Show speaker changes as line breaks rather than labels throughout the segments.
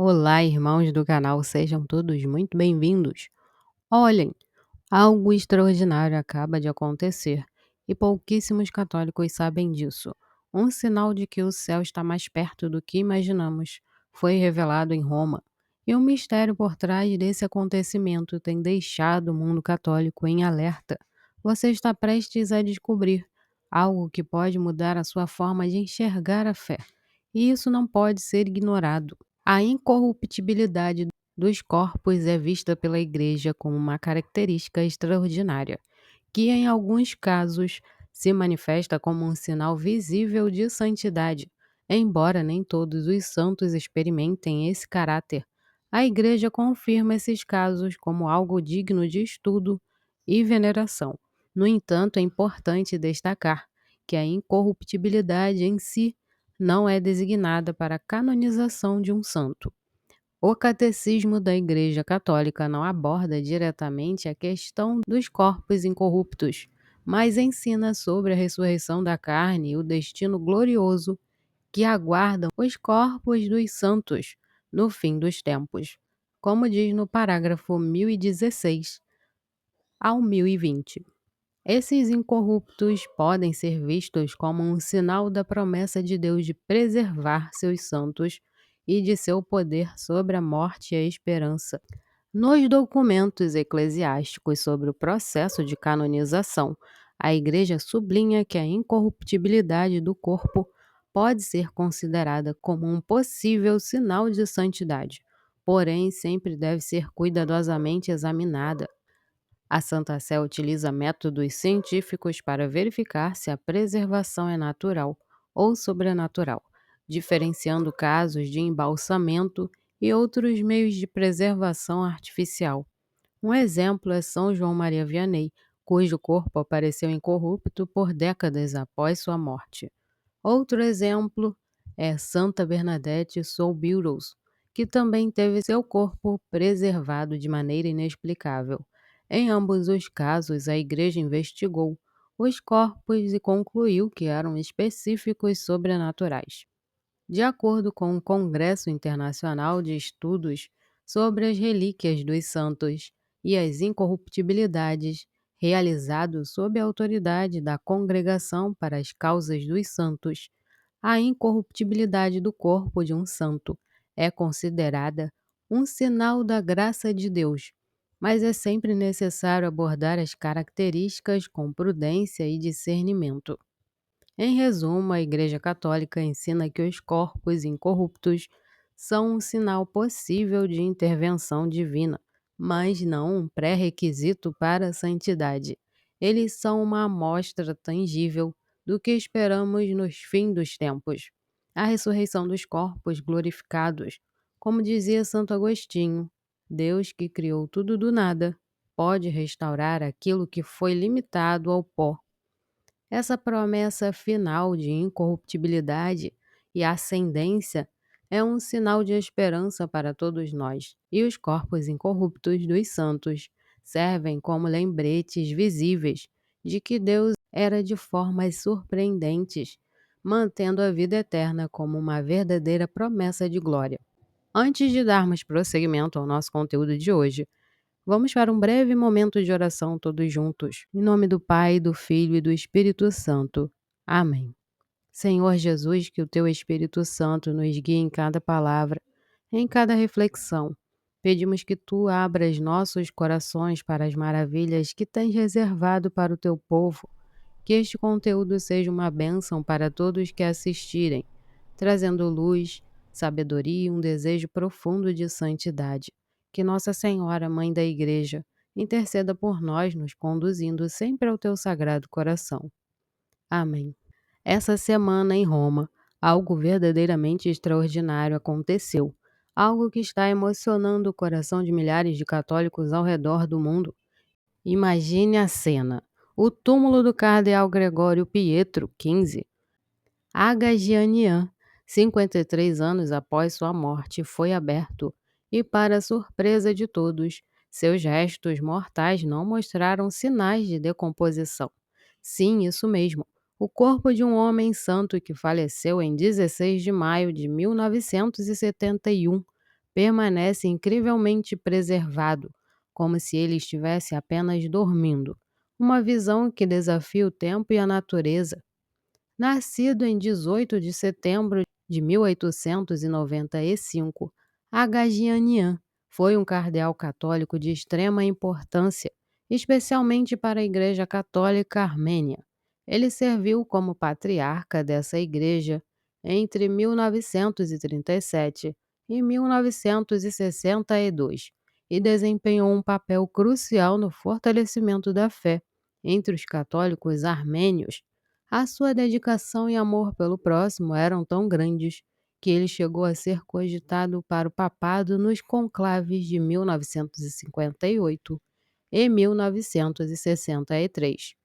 Olá, irmãos do canal, sejam todos muito bem-vindos. Olhem, algo extraordinário acaba de acontecer e pouquíssimos católicos sabem disso. Um sinal de que o céu está mais perto do que imaginamos foi revelado em Roma. E o mistério por trás desse acontecimento tem deixado o mundo católico em alerta. Você está prestes a descobrir algo que pode mudar a sua forma de enxergar a fé. E isso não pode ser ignorado. A incorruptibilidade dos corpos é vista pela Igreja como uma característica extraordinária, que em alguns casos se manifesta como um sinal visível de santidade. Embora nem todos os santos experimentem esse caráter, a Igreja confirma esses casos como algo digno de estudo e veneração. No entanto, é importante destacar que a incorruptibilidade em si não é designada para a canonização de um santo. O Catecismo da Igreja Católica não aborda diretamente a questão dos corpos incorruptos, mas ensina sobre a ressurreição da carne e o destino glorioso que aguardam os corpos dos santos no fim dos tempos, como diz no parágrafo 1016 ao 1020. Esses incorruptos podem ser vistos como um sinal da promessa de Deus de preservar seus santos e de seu poder sobre a morte e a esperança. Nos documentos eclesiásticos sobre o processo de canonização, a Igreja sublinha que a incorruptibilidade do corpo pode ser considerada como um possível sinal de santidade, porém sempre deve ser cuidadosamente examinada. A Santa Sé utiliza métodos científicos para verificar se a preservação é natural ou sobrenatural, diferenciando casos de embalsamento e outros meios de preservação artificial. Um exemplo é São João Maria Vianney, cujo corpo apareceu incorrupto por décadas após sua morte. Outro exemplo é Santa Bernadette Soubirous, que também teve seu corpo preservado de maneira inexplicável. Em ambos os casos, a Igreja investigou os corpos e concluiu que eram específicos sobrenaturais. De acordo com o Congresso Internacional de Estudos sobre as Relíquias dos Santos e as Incorruptibilidades, realizado sob a autoridade da Congregação para as Causas dos Santos, a incorruptibilidade do corpo de um santo é considerada um sinal da graça de Deus, mas é sempre necessário abordar as características com prudência e discernimento. Em resumo, a Igreja Católica ensina que os corpos incorruptos são um sinal possível de intervenção divina, mas não um pré-requisito para a santidade. Eles são uma amostra tangível do que esperamos nos fins dos tempos. A ressurreição dos corpos glorificados. Como dizia Santo Agostinho, Deus que criou tudo do nada pode restaurar aquilo que foi limitado ao pó. Essa promessa final de incorruptibilidade e ascendência é um sinal de esperança para todos nós, e os corpos incorruptos dos santos servem como lembretes visíveis de que Deus era de formas surpreendentes, mantendo a vida eterna como uma verdadeira promessa de glória. Antes de darmos prosseguimento ao nosso conteúdo de hoje, vamos para um breve momento de oração todos juntos. Em nome do Pai, do Filho e do Espírito Santo. Amém. Senhor Jesus, que o teu Espírito Santo nos guie em cada palavra, em cada reflexão. Pedimos que tu abras nossos corações para as maravilhas que tens reservado para o teu povo. Que este conteúdo seja uma bênção para todos que assistirem, trazendo luz, sabedoria e um desejo profundo de santidade. Que Nossa Senhora, Mãe da Igreja, interceda por nós, nos conduzindo sempre ao teu sagrado coração. Amém. Essa semana em Roma, algo verdadeiramente extraordinário aconteceu. Algo que está emocionando o coração de milhares de católicos ao redor do mundo. Imagine a cena. O túmulo do cardeal Gregório Pietro, 15, Agagianian, 53 anos após sua morte, foi aberto e, para surpresa de todos, seus restos mortais não mostraram sinais de decomposição. Sim, isso mesmo. O corpo de um homem santo que faleceu em 16 de maio de 1971 permanece incrivelmente preservado, como se ele estivesse apenas dormindo. Uma visão que desafia o tempo e a natureza. Nascido em 18 de setembro de 1895, Agagianian foi um cardeal católico de extrema importância, especialmente para a Igreja Católica Armênia. Ele serviu como patriarca dessa igreja entre 1937 e 1962 e desempenhou um papel crucial no fortalecimento da fé entre os católicos armênios. A sua dedicação e amor pelo próximo eram tão grandes que ele chegou a ser cogitado para o papado nos conclaves de 1958 e 1963.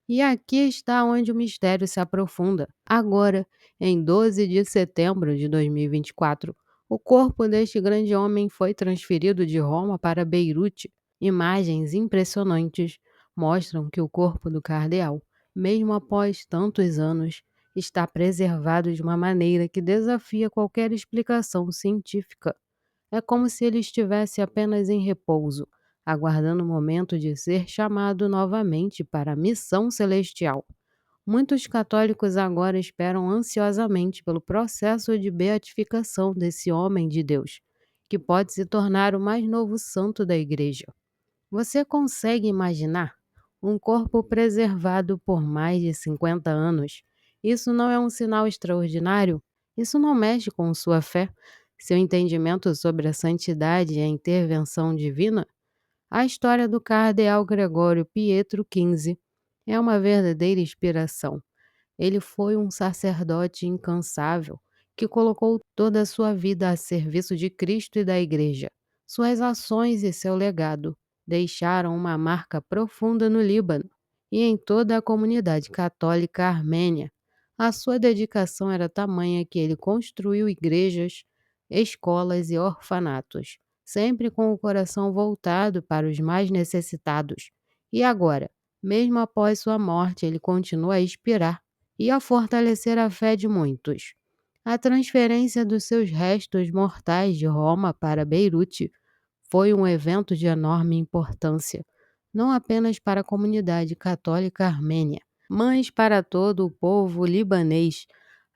E aqui está onde o mistério se aprofunda. Agora, em 12 de setembro de 2024, o corpo deste grande homem foi transferido de Roma para Beirute. Imagens impressionantes mostram que o corpo do cardeal, mesmo após tantos anos, está preservado de uma maneira que desafia qualquer explicação científica. É como se ele estivesse apenas em repouso, aguardando o momento de ser chamado novamente para a missão celestial. Muitos católicos agora esperam ansiosamente pelo processo de beatificação desse homem de Deus, que pode se tornar o mais novo santo da Igreja. Você consegue imaginar um corpo preservado por mais de 50 anos? Isso não é um sinal extraordinário? Isso não mexe com sua fé, seu entendimento sobre a santidade e a intervenção divina? A história do cardeal Gregório Pietro XV é uma verdadeira inspiração. Ele foi um sacerdote incansável que colocou toda a sua vida a serviço de Cristo e da Igreja. Suas ações e seu legado deixaram uma marca profunda no Líbano e em toda a comunidade católica armênia. A sua dedicação era tamanha que ele construiu igrejas, escolas e orfanatos, sempre com o coração voltado para os mais necessitados. E agora, mesmo após sua morte, ele continua a inspirar e a fortalecer a fé de muitos. A transferência dos seus restos mortais de Roma para Beirute foi um evento de enorme importância, não apenas para a comunidade católica armênia, mas para todo o povo libanês.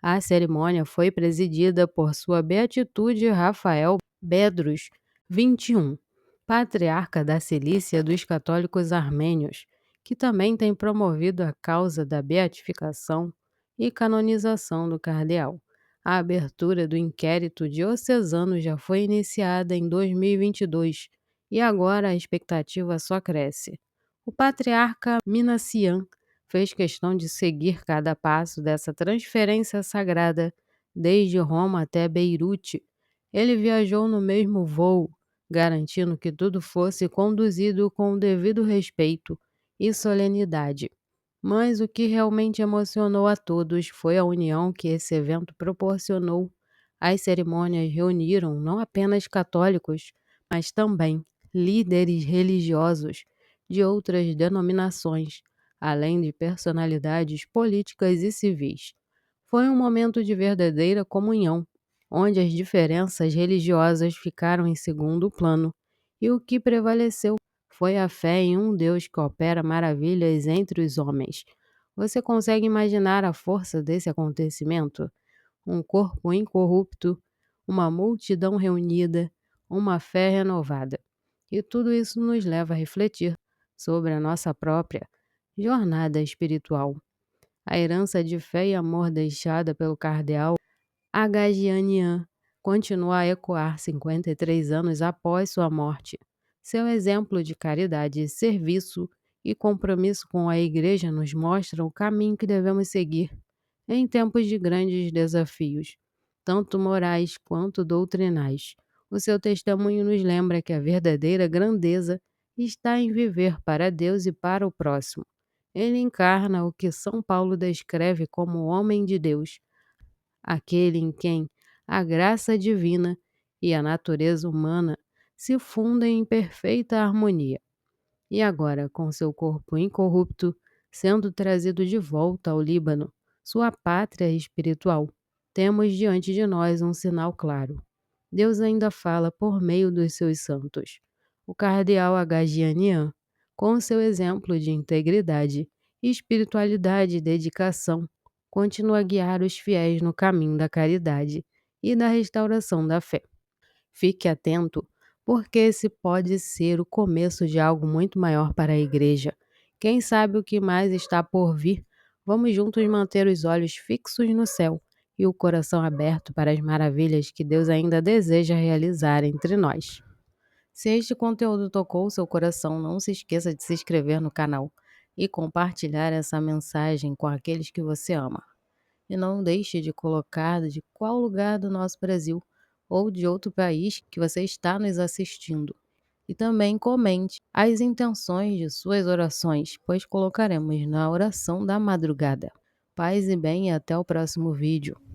A cerimônia foi presidida por Sua Beatitude Rafael Bedros 21, patriarca da Cilícia dos católicos armênios, que também tem promovido a causa da beatificação e canonização do cardeal. A abertura do inquérito diocesano já foi iniciada em 2022 e agora a expectativa só cresce. O patriarca Minassian fez questão de seguir cada passo dessa transferência sagrada, desde Roma até Beirute. Ele viajou no mesmo voo, garantindo que tudo fosse conduzido com o devido respeito e solenidade. Mas o que realmente emocionou a todos foi a união que esse evento proporcionou. As cerimônias reuniram não apenas católicos, mas também líderes religiosos de outras denominações, além de personalidades políticas e civis. Foi um momento de verdadeira comunhão, onde as diferenças religiosas ficaram em segundo plano e o que prevaleceu foi a fé em um Deus que opera maravilhas entre os homens. Você consegue imaginar a força desse acontecimento? Um corpo incorrupto, uma multidão reunida, uma fé renovada. E tudo isso nos leva a refletir sobre a nossa própria jornada espiritual. A herança de fé e amor deixada pelo cardeal Agagianian continua a ecoar 53 anos após sua morte. Seu exemplo de caridade, serviço e compromisso com a Igreja nos mostra o caminho que devemos seguir em tempos de grandes desafios, tanto morais quanto doutrinais. O seu testemunho nos lembra que a verdadeira grandeza está em viver para Deus e para o próximo. Ele encarna o que São Paulo descreve como o homem de Deus, aquele em quem a graça divina e a natureza humana se fundem em perfeita harmonia. E agora, com seu corpo incorrupto, sendo trazido de volta ao Líbano, sua pátria espiritual, temos diante de nós um sinal claro. Deus ainda fala por meio dos seus santos. O cardeal Agagianian, com seu exemplo de integridade, espiritualidade e dedicação, continua a guiar os fiéis no caminho da caridade e da restauração da fé. Fique atento, porque esse pode ser o começo de algo muito maior para a igreja. Quem sabe o que mais está por vir? Vamos juntos manter os olhos fixos no céu e o coração aberto para as maravilhas que Deus ainda deseja realizar entre nós. Se este conteúdo tocou o seu coração, não se esqueça de se inscrever no canal e compartilhar essa mensagem com aqueles que você ama. E não deixe de colocar de qual lugar do nosso Brasil ou de outro país que você está nos assistindo. E também comente as intenções de suas orações, pois colocaremos na oração da madrugada. Paz e bem e até o próximo vídeo.